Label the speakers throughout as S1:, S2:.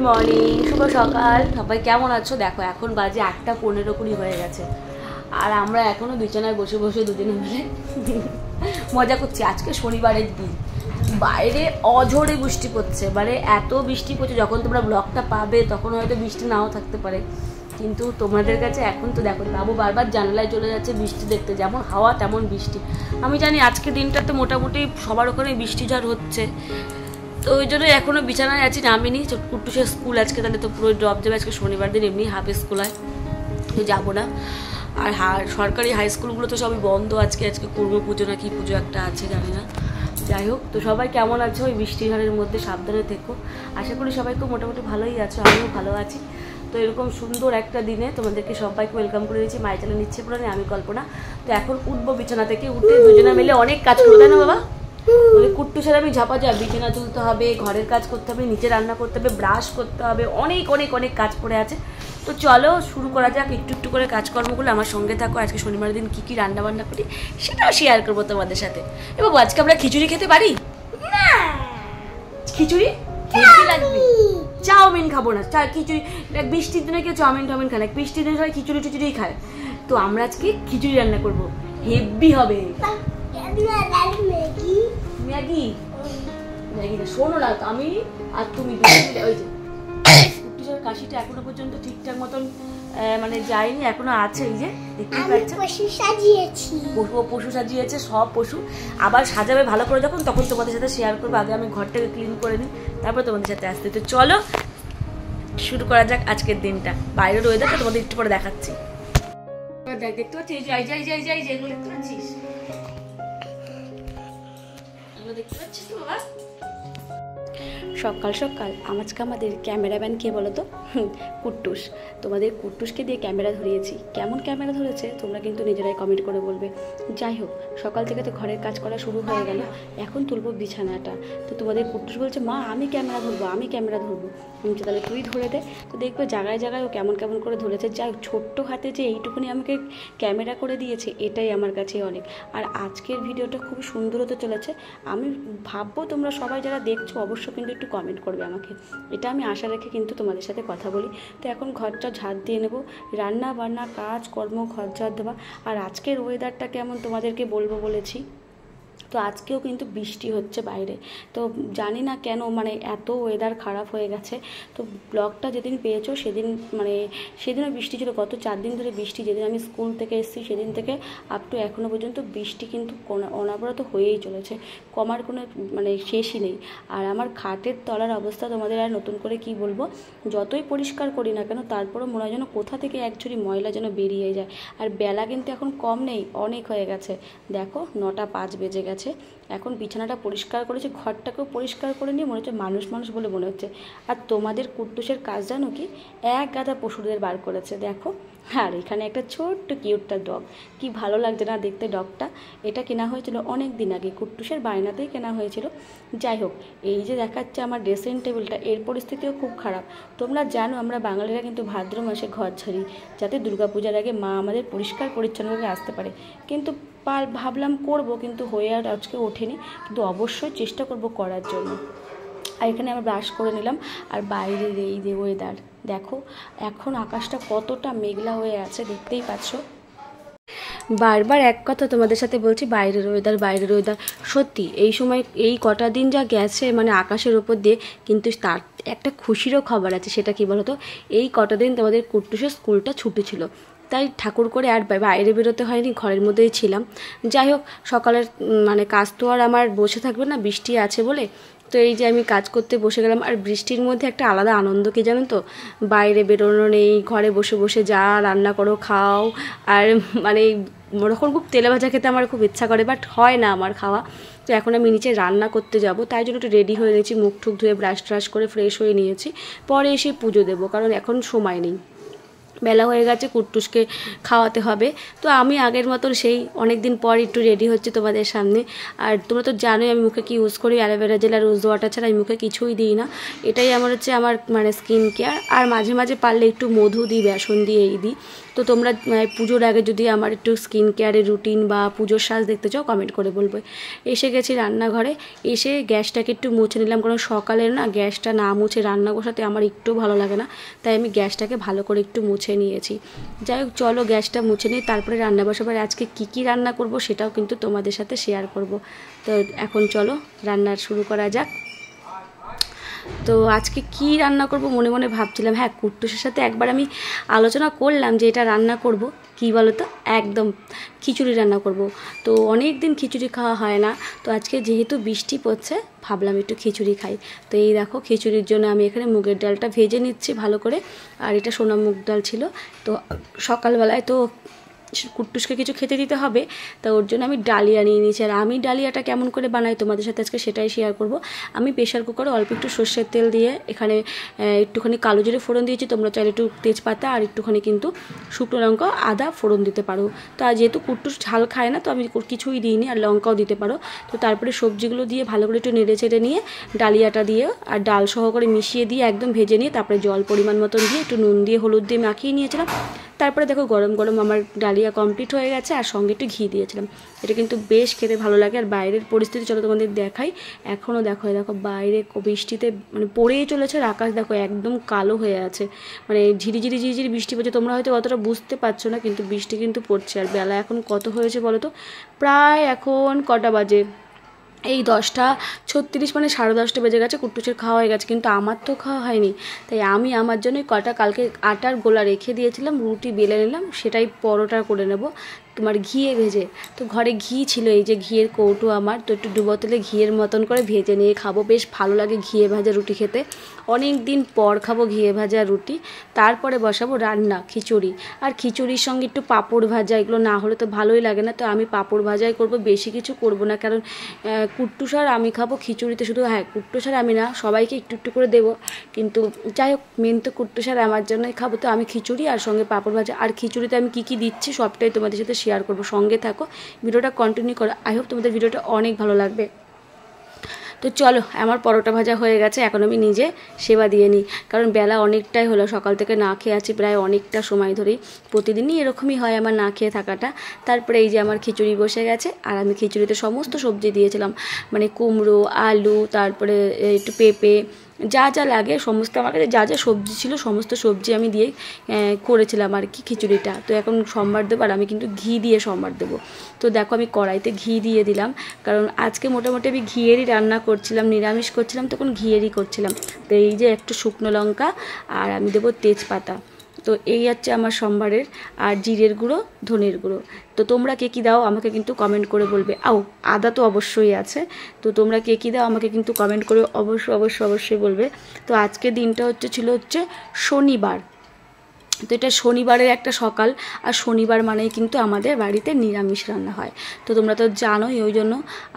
S1: Morning, শুভ সকাল। সবাই কেমন আছো? দেখো এখন বাজে 8:15 হয়ে গেছে, আর আমরা এখনো বিছানায় বসে বসে দুজনে মিলে মজা করছি। আজকে শনিবারের দিন, বাইরে অঝোরে বৃষ্টি পড়ছে, মানে এত বৃষ্টি পড়ছে। যখন তোমরা ব্লগটা পাবে তখন হয়তো বৃষ্টি নাও থাকতে পারে, কিন্তু তোমাদের কাছে এখন তো দেখো বাবু বারবার জানালায় চলে যাচ্ছে বৃষ্টি দেখতে, যেমন হাওয়া তেমন বৃষ্টি। আমি জানি আজকে দিনটাতে মোটামুটি সবার ওখানে বৃষ্টি ঝড় হচ্ছে, তো ওই জন্য এখনও বিছানায় আছি, নামিনি। কুট্টুসের স্কুল আজকে, তাহলে তো পুরো ড্রপ যাবে। আজকে শনিবার দিন, এমনি হাফ স্কুল হয়, তো যাবো না। আর সরকারি হাই স্কুলগুলো তো সবই বন্ধ আজকে করবো পুজো না কি পুজো একটা আছে জানি না। যাই হোক, তো সবাই কেমন আছো? ওই বৃষ্টিঝড়ের মধ্যে সাবধানে থেকো। আশা করি সবাই খুব মোটামুটি ভালোই আছো, আমিও ভালো আছি। তো এরকম সুন্দর একটা দিনে তোমাদেরকে সবাইকে ওয়েলকাম করে দিয়েছি। মায়ের চ্যানেল নিচ্ছে পুরো আমি কল্পনা। তো এখন উঠবো বিছানা থেকে, উঠে দুজনে মিলে অনেক কাজ করবো, তাই না বাবা? কুট্টুসের আমি ঝাপা বিছানা তুলতে হবে, ঘরের কাজ করতে হবে, নিচে রান্না করতে হবে, ব্রাশ করতে হবে, অনেক অনেক অনেক কাজ পড়ে আছে। তো চলো শুরু করা যাক, একটু একটু করে কাজকর্মগুলো। আমার সঙ্গে থাকো। আজকে শনিবার দিন কী কী রান্না বান্না করি সেটাও শেয়ার করবো তোমাদের সাথে। এবার আজকে আমরা খিচুড়ি খেতে পারি? খিচুড়ি খেতে লাগবে, চাউমিন খাবো না। খিচুড়ি বৃষ্টির দিনে কেউ চাউমিন টাউমিন খায় না, বৃষ্টির দিনে সবাই খিচুড়ি টিচুড়িই খায়। তো আমরা আজকে খিচুড়ি রান্না করবো, হেভি হবে। ম্যাগি ম্যাগি না, শোনো না, আমি আর তুমি ওই যে কুট্টুসের কাশিটা এখনো পর্যন্ত ঠিকঠাক মতন মানে যায়নি, এখনো আছে। এই যে দেখতে পাচ্ছ, পশু সাজিয়েছে, সব পশু আবার সাজাবে ভালো করে যখন, তখন তোমাদের সাথে শেয়ার করবো। আগে আমি ঘরটাকে ক্লিন করে নিই, তারপর তোমাদের সাথে আসতে। তো চলো শুরু করা যাক আজকের দিনটা। বাইরের ওয়েদারটা তোমাদের একটু পরে দেখাচ্ছি। দেখতে পাচ্ছিস, যেগুলো দেখতে পাচ্ছিস, দেখতে পাচ্ছিস তো বাবা? সকাল সকাল আজকে আমাদের ক্যামেরাম্যান কে বলো তো? কুট্টুস। তোমাদের কুট্টুসকে দিয়ে ক্যামেরা ধরিয়েছি। কেমন ক্যামেরা ধরেছে তোমরা কিন্তু নিজেরাই কমেন্ট করে বলবে। যাই হোক, সকাল থেকে তো ঘরের কাজ করা শুরু হয়ে গেল, এখন তুলবো বিছানাটা। তো তোমাদের কুট্টুস বলছে, মা আমি ক্যামেরা ধরবো, আমি ক্যামেরা ধরবো। বলছে তাহলে তুই ধরে দে। তো দেখবে জায়গায় জায়গায় ও কেমন কেমন করে ধরেছে। যাই হোক, ছোট্ট হাতে যে এইটুকুনি আমাকে ক্যামেরা করে দিয়েছে, এটাই আমার কাছে অনেক। আর আজকের ভিডিওটা খুব সুন্দর হতে চলেছে। আমি ভাববো তোমরা সবাই যারা দেখছো অবশ্যই কিন্তু একটু কমেন্ট করবে আমাকে, এটা আমি আশা রেখে কিন্তু তোমাদের সাথে কথা বলি। তো এখন ঘরটা ঝাড় দিয়ে নেব, রান্না বান্না কাজ কর্ম, ঘর ঝাড় দেওয়া। আর আজকের ওয়েদারটা কেমন তোমাদেরকে বলবো বলেছি। তো আজকেও কিন্তু বৃষ্টি হচ্ছে বাইরে, তো জানি না কেন, মানে এত ওয়েদার খারাপ হয়ে গেছে। তো ব্লগটা যেদিন পেয়েছো সেদিনও বৃষ্টি ছিল। গত 4 দিন ধরে বৃষ্টি, যেদিন আমি স্কুল থেকে এসেছি সেদিন থেকে আপ টু এখনও পর্যন্ত বৃষ্টি কিন্তু অনবরত হয়েই চলেছে, কমার কোনো শেষই নেই। আর আমার খাটের তলার অবস্থা তোমাদের আর নতুন করে কি বলবো, যতই পরিষ্কার করি না কেন তারপরও মনে হয় যেন কোথা থেকে এক ঝুড়ি ময়লা যেন বেরিয়ে যায়। আর বেলা কিন্তু এখন কম নেই, অনেক হয়ে গেছে। দেখো 9:05 বেজে গেছে। এখন বিছানাটা পরিষ্কার করেছি, ঘরটাকেও পরিষ্কার করে নিয়ে মনে হচ্ছে মানুষ বলে মনে হচ্ছে। আর তোমাদের কুট্টুসের কাজ জানো কি, এক গাদা পশুদের বার করেছে দেখো। আর এখানে একটা ছোট্ট কিউটটা ডগ, কি ভালো লাগছে না দেখতে ডগটা। এটা কেনা হয়েছিল অনেক দিন আগে, কুট্টুসের বায়নাতেই কেনা হয়েছিল। যাই হোক, এই যে দেখাচ্ছে আমার ড্রেসিং টেবিলটা, এর পরিস্থিতিও খুব খারাপ। তোমরা জানো আমরা বাঙালিরা কিন্তু ভাদ্র মাসে ঘর ঝাড়ি, যাতে দুর্গাপূজার আগে মা আমাদের পরিষ্কার পরিচ্ছন্নভাবে আসতে পারে। কিন্তু ভাবলাম করব, কিন্তু হয়ে আর আজকে ওঠেনি, কিন্তু অবশ্যই চেষ্টা করব করার জন্য। আর এখানে আমরা ব্রাশ করে নিলাম। আর বাইরের এই যে ওয়েদার দেখো, এখন আকাশটা কতটা মেঘলা হয়ে আছে দেখতেই পাচ্ছ। বারবার এক কথা তোমাদের সাথে বলছি, বাইরের ওয়েদার। সত্যি এই সময় এই কটা দিন যা গেছে আকাশের ওপর দিয়ে, কিন্তু তার একটা খুশিরও খবর আছে। সেটা কি বলতো, এই কটা দিন তোমাদের কুট্টুসের স্কুলটা ছুটি ছিল, তাই ঠাকুর করে আর বাইরে বেরোতে হয়নি, ঘরের মধ্যেই ছিলাম। যাই হোক, সকালের কাজ তো আর আমার বসে থাকবে না, বৃষ্টি আছে বলে। তো এই যে আমি কাজ করতে বসে গেলাম। আর বৃষ্টির মধ্যে একটা আলাদা আনন্দ কি জানো তো, বাইরে বেরোনো নেই, ঘরে বসে বসে যা রান্না করো খাও। আর ওরকম খুব তেলে ভাজা খেতে আমার খুব ইচ্ছা করে, বাট হয় না আমার খাওয়া। তো এখন আমি নিচে রান্না করতে যাব, তাই জন্য একটু রেডি হয়ে নিয়েছি, মুখ টুক ধুয়ে ব্রাশ ট্রাশ করে ফ্রেশ হয়ে নিয়েছি। পরে এসে পুজো দেবো, কারণ এখন সময় নেই। বেলা হয়ে গেছে, কুট্টুসকে খাওয়াতে হবে। তো আমি আগের মতন সেই অনেক দিন পর একটু রেডি হচ্ছে তোমাদের সামনে। আর তোমরা তো জানোই আমি মুখে কি ইউজ করি, অ্যালোভেরা জেল আর রোজ ওয়াটার ছাড়া আমি মুখে কিছুই দিই না। এটাই আমার হচ্ছে আমার মানে স্কিন কেয়ার। আর মাঝে মাঝে পারলে একটু মধু দিই, বেসন দিয়ে এই দিই। তো তোমরা পুজোর আগে যদি আমার একটু স্কিন কেয়ারের রুটিন বা পুজোর সাজ দেখতে চাও কমেন্ট করে বলবে। এসে গেছি রান্নাঘরে, এসে গ্যাসটাকে একটু মুছে নিলাম, কারণ সকালের না গ্যাসটা না মুছে রান্না বসাতে আমার একটু ভালো লাগে না, তাই আমি গ্যাসটাকে ভালো করে একটু মুছে নিয়েছি। যাই হোক, চলো গ্যাসটা মুছে নিই, তারপরে রান্না বসাবার আজকে কী রান্না করব সেটাও কিন্তু তোমাদের সাথে শেয়ার করব। তো এখন চলো রান্না শুরু করা যাক। তো আজকে কি রান্না করব মনে মনে ভাবছিলাম। হ্যাঁ, কুট্টুসের সাথে একবার আমি আলোচনা করলাম যে এটা রান্না করব, কি বলো তো, একদম খিচুড়ি রান্না করব। তো অনেক দিন খিচুড়ি খাওয়া হয় না, তো আজকে যেহেতু বৃষ্টি পড়ছে ভাবলাম একটু খিচুড়ি খাই। তো এই দেখো, খিচুড়ির জন্য আমি এখানে মুগের ডালটা ভেজে নিচ্ছি ভালো করে। আর এটা সোনা মুগ ডাল ছিল, তো সকালবেলায় তো কুট্টুসকে কিছু খেতে দিতে হবে, তা ওর জন্য আমি ডালিয়া নিয়ে নিয়েছি। আর আমি ডালিয়াটা কেমন করে বানাই তোমাদের সাথে আজকে সেটাই শেয়ার করব। আমি প্রেশার কুকারে অল্প একটু সর্ষের তেল দিয়ে এখানে একটুখানি কালো জিরে ফোড়ন দিয়েছি। তোমরা চাইলে একটু তেজপাতা আর একটুখানি কিন্তু শুকনো লঙ্কা, আদা ফোড়ন দিতে পারো। তো যেহেতু কুট্টুস ঝাল খায় না, তো আমি কিছুই দিইনি, আর লঙ্কাও দিতে পারো। তো তারপরে সবজিগুলো দিয়ে ভালো করে একটু নেড়ে চেড়ে নিয়ে ডালিয়াটা দিয়ে আর ডাল সহকারে মিশিয়ে দিয়ে একদম ভেজে নিয়ে তারপরে জল পরিমাণ মতন দিয়ে একটু নুন দিয়ে হলুদ দিয়ে মাখিয়ে নিয়েছিলাম। তারপরে দেখো গরম গরম আমার ডালিয়া কমপ্লিট হয়ে গেছে, আর সঙ্গে একটু ঘি দিয়েছিলাম। এটা কিন্তু বেশ খেতে ভালো লাগে। আর বাইরের পরিস্থিতি চলো তোমাদের দেখাই। এখনও দেখো বাইরে বৃষ্টিতে মানে পড়েই চলেছে, আর আকাশ দেখো একদম কালো হয়ে আছে, মানে ঝিরিঝিরি ঝিরিঝিরি বৃষ্টি পড়ছে। তোমরা হয়তো অতটা বুঝতে পারছো না, কিন্তু বৃষ্টি কিন্তু পড়ছে। আর বেলা এখন কত হয়েছে বলো তো, প্রায় এখন কটা বাজে, এই 10:36, মানে 10:30 বেজে গেছে। কুট্টুসের খাওয়া হয়ে গেছে, কিন্তু আমার তো খাওয়া হয়নি। তাই আমি আমার জন্যই কটা কালকে আটার গোলা রেখে দিয়েছিলাম, রুটি বেলে নিলাম, সেটাই পরোটা করে নেব তোমার ঘিয়ে ভেজে। তো ঘরে ঘি ছিল, এই যে ঘিয়ের কৌটো আমার, তো একটু ডুবো তেলে ঘিয়ের মতন করে ভেজে নিয়ে খাবো। বেশ ভালো লাগে ঘিয়ে ভাজা রুটি খেতে, অনেক দিন পর খাবো ঘিয়ে ভাজা রুটি। তারপরে বসাবো রান্না খিচুড়ি, আর খিচুড়ির সঙ্গে একটু পাঁপড় ভাজা, এগুলো না হলে তো ভালোই লাগে না। তো আমি পাঁপড় ভাজাই করব, বেশি কিছু করব না, কারণ কুট্টুস আর আমি খাবো খিচুড়িতে শুধু। হ্যাঁ, কুট্টুস আর আমি না, সবাইকে একটু একটু করে দেবো, কিন্তু যাই হোক মেন তো কুট্টুস আর আমার জন্যই খাবো। তো আমি খিচুড়ি আর সঙ্গে পাঁপড় ভাজা, আর খিচুড়িতে আমি কী কী দিচ্ছি সবটাই তোমাদের সাথে শেয়ার করবো। সঙ্গে থাকো, ভিডিওটা কন্টিনিউ করো। আই হোপ তোমাদের ভিডিওটা অনেক ভালো লাগবে। তো চলো, আমার পরোটা ভাজা হয়ে গেছে, এখন আমি নিজে সেবা দিয়ে নিই, কারণ বেলা অনেকটাই হলো, সকাল থেকে না খেয়ে আছি প্রায় অনেকটা সময় ধরেই। প্রতিদিনই এরকমই হয় আমার না খেয়ে থাকাটা। তারপরে এই যে আমার খিচুড়ি বসে গেছে, আর আমি খিচুড়িতে সমস্ত সবজি দিয়েছিলাম, মানে কুমড়ো, আলু, তারপরে একটু পেঁপে, যা যা লাগে সমস্ত, আমার কাছে যা যা সবজি ছিল সমস্ত সবজি আমি দিয়ে করেছিলাম আর কি খিচুড়িটা। তো এখন সম্বার দেবো, আর আমি কিন্তু ঘি দিয়ে সম্বার দেবো। তো দেখো আমি কড়াইতে ঘি দিয়ে দিলাম, কারণ আজকে মোটামুটি আমি ঘিয়েরই রান্না করছিলাম, নিরামিষ করছিলাম তখন ঘিয়েরই করছিলাম। তো এই যে একটু শুকনো লঙ্কা, আর আমি দেবো তেজপাতা। তো এই হচ্ছে আমার সম্বারের, আর জিরের গুঁড়ো, ধনের গুঁড়ো। তো তোমরা কে কী দাও আমাকে কিন্তু কমেন্ট করে বলবে। আদা তো অবশ্যই আছে। তো তোমরা কে কী দাও আমাকে কিন্তু কমেন্ট করে অবশ্যই বলবে। তো আজকে দিনটা ছিল শনিবার। তো এটা শনিবারের একটা সকাল, আর শনিবার মানেই কিন্তু আমাদের বাড়িতে নিরামিষ রান্না হয়। তো তোমরা তো জানোই, ওই জন্য।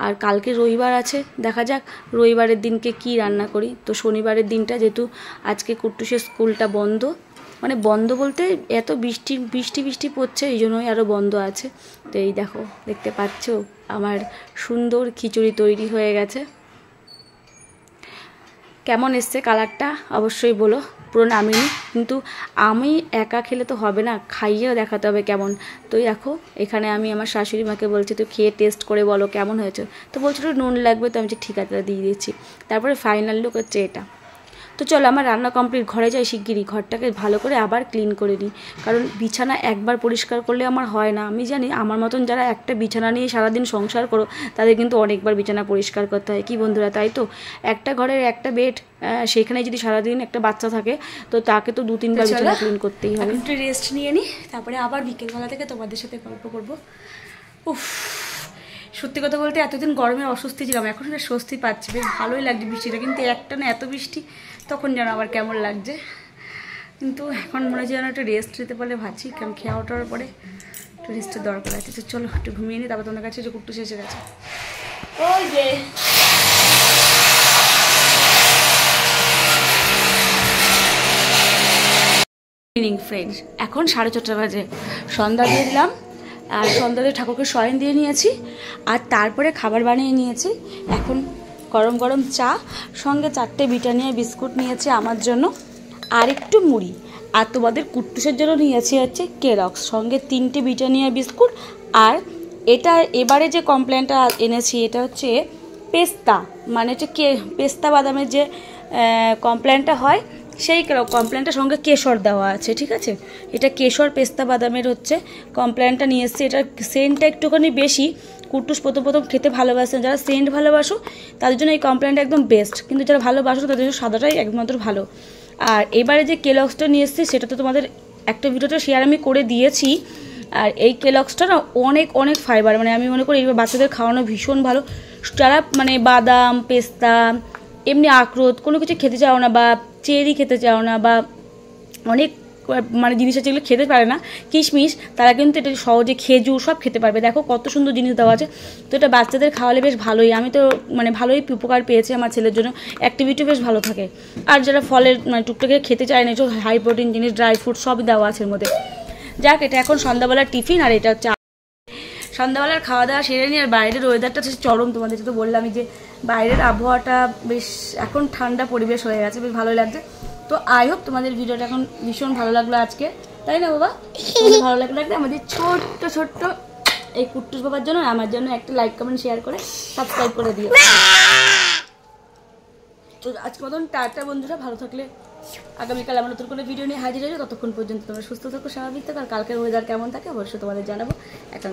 S1: আর কালকে রবিবার আছে, দেখা যাক রবিবারের দিনকে কি রান্না করি। তো শনিবারের দিনটা যেহেতু আজকে কুট্টুসের স্কুলটা বন্ধ, মানে বন্ধ বলতে এত বৃষ্টি পড়ছে, এই জন্যই আরও বন্ধ আছে। তো এই দেখো, দেখতে পাচ্ছ আমার সুন্দর খিচুড়ি তৈরি হয়ে গেছে। কেমন এসছে কালারটা অবশ্যই বলো। পুরো নামিনি, কিন্তু আমি একা খেলে তো হবে না, খাইয়েও দেখাতে হবে কেমন। তো দেখো এখানে আমি আমার শাশুড়ি মাকে বলছি তো খেয়ে টেস্ট করে বলো কেমন হয়েছে। তো বলছিল নুন লাগবে, তো আমি ঠিক আছে দিয়ে দিচ্ছি। তারপরে ফাইনাল লুক হচ্ছে এটা। তো চলো আমার রান্না কমপ্লিট, ঘরে যাই শিগগিরই, ঘরটাকে ভালো করে আবার ক্লিন করে নিই, কারণ বিছানা একবার পরিষ্কার করলে আমার হয় না। আমি জানি আমার মতন যারা একটা বিছানা নিয়ে সারাদিন সংসার করো, তাদের কিন্তু অনেকবার বিছানা পরিষ্কার করতে হয়, কি বন্ধুরা, তাই তো? একটা ঘরের একটা বেড, সেখানে যদি সারাদিন একটা বাচ্চা থাকে, তো তাকে তো 2-3 বার বিছানা ক্লিন করতেই হবে। একটু রেস্ট নিয়ে নিই, তারপরে আবার বিকেলবেলা থেকে তোমাদের সাথে গল্প করবো। উফ, সত্যি কথা বলতে এতদিন গরমের অস্বস্তি ছিলাম, এখন বেশ স্বস্তি পাচ্ছি, বেশ ভালোই লাগছে বৃষ্টিটা। কিন্তু একটা না এত বৃষ্টি, তখন যেন আবার কেমন লাগছে। কিন্তু এখন মনে হচ্ছে যেন একটু রেস্ট নিতে পারলে ভাবছি, কারণ খেয়ে ওঠার পরে একটু রেস্টের দরকার আছে। তো চলো একটু ঘুমিয়ে নিই, তারপর তোমাদের কাছে যে কুট্টুস এসে গেছে। ওই যে ইভিনিং ফ্রেন্ডস, এখন 4:30 বাজে। সন্ধ্যা দিয়ে দিলাম, আর সন্ধ্যা দিয়ে ঠাকুরকে শয়ন দিয়ে নিয়েছি, আর তারপরে খাবার বানিয়ে নিয়েছি। এখন গরম গরম চা, সঙ্গে 4টে ব্রিটানিয়া বিস্কুট নিয়েছি আমার জন্য, আর একটু মুড়ি। আর তোমাদের কুট্টুসের জন্য নিয়েছি হচ্ছে কেলগস, সঙ্গে 3টে ব্রিটানিয়া বিস্কুট। আর এটা এবারে যে কমপ্লেনটা এনেছি এটা হচ্ছে পেস্তা, মানে হচ্ছে পেস্তা বাদামের যে কমপ্লেনটা হয় সেই কমপ্লেনটার সঙ্গে কেশর দেওয়া আছে, ঠিক আছে। এটা কেশর পেস্তা বাদামের হচ্ছে কমপ্লেনটা নিয়ে এসেছি। এটার সেন্টটা একটুখানি বেশি, কুট্টুস প্রথম খেতে ভালোবাসে। যারা সেন্ট ভালোবাসো তাদের জন্য এই কমপ্লেনটা একদম বেস্ট, কিন্তু যারা ভালোবাসো তাদের জন্য সাদাটাই একমাত্র ভালো। আর এবারে যে কেলগসটা নিয়ে এসেছি সেটা তো তোমাদের একটা ভিডিওতে শেয়ার আমি করে দিয়েছি। আর এই কেলগসটা না অনেক অনেক ফাইবার, মানে আমি মনে করি এইবার বাচ্চাদের খাওয়ানো ভীষণ ভালো। যারা মানে বাদাম পেস্তা এমনি আখরোট কোনো কিছু খেতে চাও না, বা চেরি খেতে চাও না, বা অনেক মানে জিনিস আছে যেগুলো খেতে পারে না, কিশমিশ, তারা কিন্তু এটা সহজে খেজুর সব খেতে পারবে। দেখো কত সুন্দর জিনিস দেওয়া আছে। তো এটা বাচ্চাদের খাওয়ালে বেশ ভালোই, আমি তো মানে ভালোই উপকার পেয়েছি আমার ছেলের জন্য, অ্যাক্টিভিটি বেশ ভালো থাকে। আর যারা ফলের মানে টুকটাকে খেতে চায় না, একটু হাই প্রোটিন জিনিস, ড্রাই ফ্রুট সব দেওয়া আছে এর মধ্যে। যাক, এটা এখন সন্ধ্যাবেলার টিফিন, আর এটা হচ্ছে সন্ধ্যাবেলার খাওয়া দাওয়া সেরে নিয়ে। আর বাইরের ওয়েদারটা হচ্ছে চরম, তোমাদের তো বললামই যে বাইরের আবহাওয়াটা বেশ এখন ঠান্ডা পরিবেশ হয়ে গেছে, বেশ ভালোই লাগছে। তো আই হোপ তোমাদের ভিডিওটা এখন ভীষণ ভালো লাগলো আজকে, তাই না বাবা? ভালো লাগলো আমাদের ছোট্ট ছোট্ট এই কুট্টুস বাবার জন্য আমার জন্য একটা লাইক কমেন্ট শেয়ার করে সাবস্ক্রাইব করে দিও। তো আজকে মতন টাটা বন্ধুরা, ভালো থাকলে আগামীকাল আমরা নতুন করে ভিডিও নিয়ে হাজির হয়ে যাবো। ততক্ষণ পর্যন্ত তোমরা সুস্থ থাকো, স্বাভাবিক থাকো। আর কালকের ওয়েদার কেমন থাকে অবশ্যই তোমাদের জানাবো। এখন